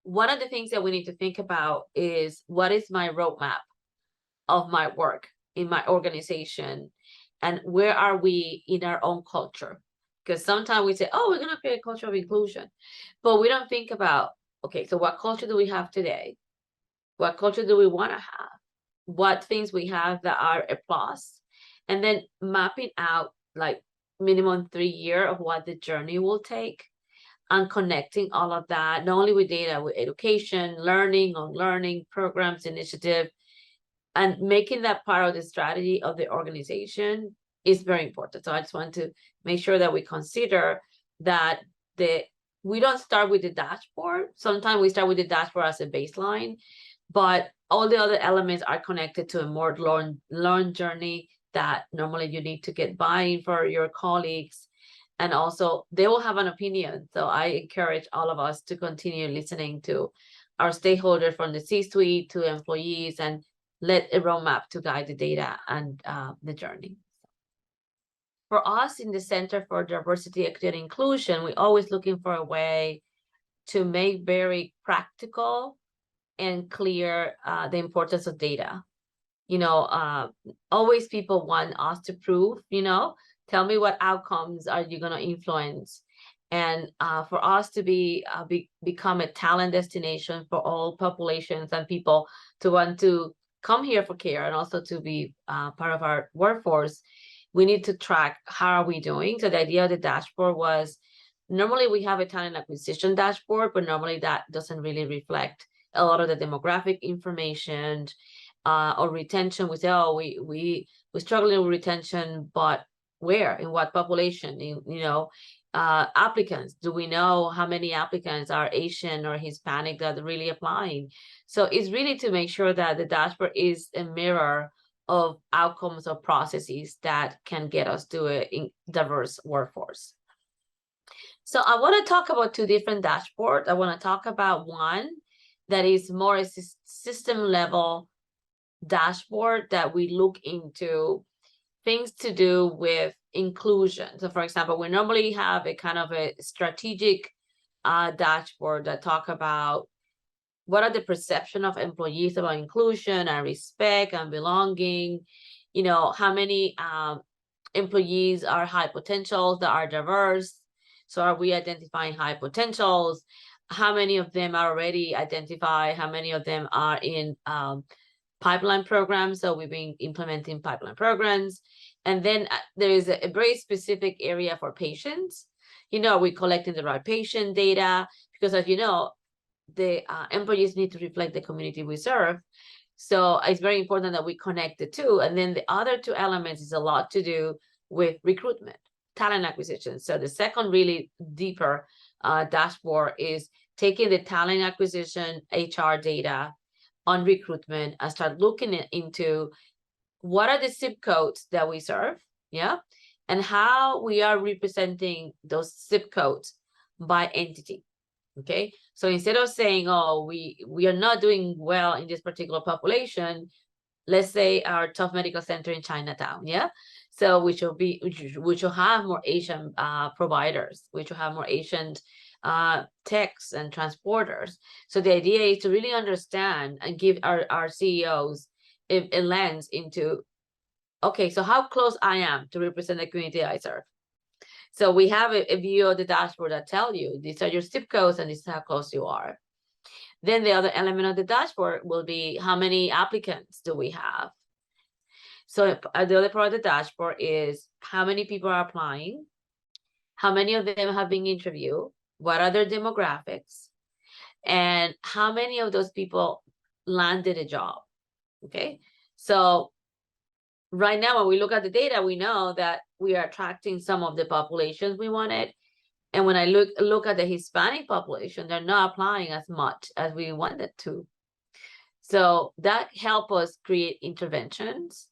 one of the things that we need to think about is, what is my roadmap of my work in my organization, and where are we in our own culture? Because sometimes we say, oh, we're going to create a culture of inclusion, but we don't think about, okay, so what culture do we have today? What culture do we want to have? What things we have that are a plus? And then mapping out like minimum 3 year of what the journey will take, and connecting all of that, not only with data, with education, learning, on learning programs, initiative, and making that part of the strategy of the organization is very important. So I just want to make sure that we consider that we don't start with the dashboard. Sometimes we start with the dashboard as a baseline, but all the other elements are connected to a more learn journey that normally you need to get buy-in for your colleagues, and also they will have an opinion. So I encourage all of us to continue listening to our stakeholders, from the C-suite to employees, and let a roadmap to guide the data and the journey. For us in the Center for Diversity, Equity, and Inclusion, we're always looking for a way to make very practical and clear the importance of data. Always people want us to prove, tell me what outcomes are you going to influence. And for us to become a talent destination for all populations and people to want to come here for care, and also to be part of our workforce, we need to track how are we doing. So the idea of the dashboard was, normally we have a talent acquisition dashboard, but normally that doesn't really reflect a lot of the demographic information or retention. We say, oh, we're struggling with retention, but where, in what population? Applicants, do we know how many applicants are Asian or Hispanic that are really applying? So it's really to make sure that the dashboard is a mirror of outcomes or processes that can get us to a diverse workforce. So I want to talk about two different dashboards. I want to talk about one that is more a system level dashboard that we look into things to do with inclusion. So for example, we normally have a kind of a strategic dashboard that talk about what are the perception of employees about inclusion and respect and belonging. How many employees are high potentials that are diverse? So are we identifying high potentials? How many of them are already identified? How many of them are in pipeline programs? So we've been implementing pipeline programs. And then there is a very specific area for patients. We're collecting the right patient data, because as you know, the employees need to reflect the community we serve. So it's very important that we connect the two. And then the other two elements is a lot to do with recruitment, talent acquisition. So the second really deeper dashboard is taking the talent acquisition HR data on recruitment and start looking into what are the zip codes that we serve, and how we are representing those zip codes by entity. Okay, so instead of saying, oh, we are not doing well in this particular population, let's say our Tufts Medical Center in Chinatown, so we should have more Asian providers, we should have more Asian techs and transporters. So the idea is to really understand and give our CEOs a lens into, okay, so how close I am to represent the community I serve. So we have a view of the dashboard that tell you these are your zip codes and this is how close you are. Then the other element of the dashboard will be how many applicants do we have. So the other part of the dashboard is how many people are applying, how many of them have been interviewed, what are their demographics, and how many of those people landed a job. Okay, so right now when we look at the data, we know that we are attracting some of the populations we wanted. And when I look at the Hispanic population, they're not applying as much as we wanted to. So that helps us create interventions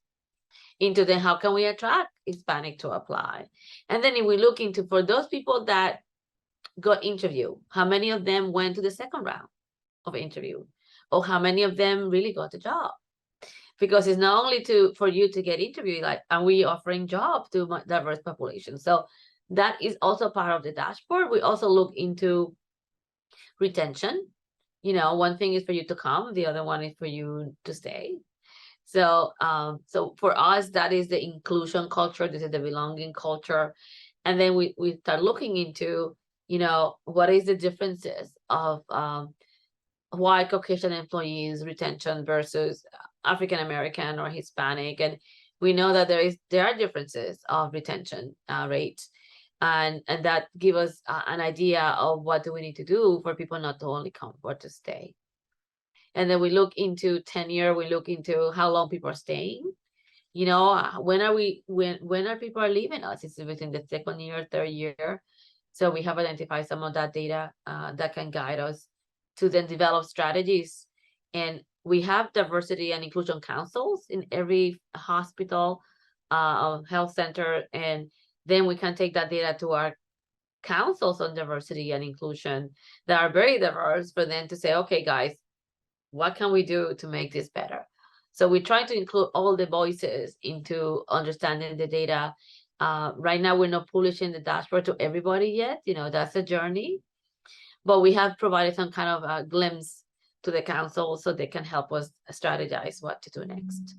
into then how can we attract Hispanic to apply. And then if we look into, for those people that got interviewed, how many of them went to the second round of interview, or how many of them really got the job? Because it's not only for you to get interviewed, like, are we offering jobs to diverse populations? So that is also part of the dashboard. We also look into retention. you know, one thing is for you to come, the other one is for you to stay. So, so for us, that is the inclusion culture. This is the belonging culture. And then we start looking into, you know, what is the differences of white Caucasian employees retention versus African American or Hispanic. And we know that there are differences of retention rates. And that give us an idea of what do we need to do for people not to only come but to stay. And then we look into tenure, we look into how long people are staying. You know, when are people are leaving us? It's within the second year, third year. So we have identified some of that data that can guide us to then develop strategies. And we have diversity and inclusion councils in every hospital, health center, and then we can take that data to our councils on diversity and inclusion that are very diverse for them to say, okay, guys, what can we do to make this better? So we try to include all the voices into understanding the data. Right now, we're not publishing the dashboard to everybody yet. You know, that's a journey. But we have provided some kind of a glimpse to the council so they can help us strategize what to do next.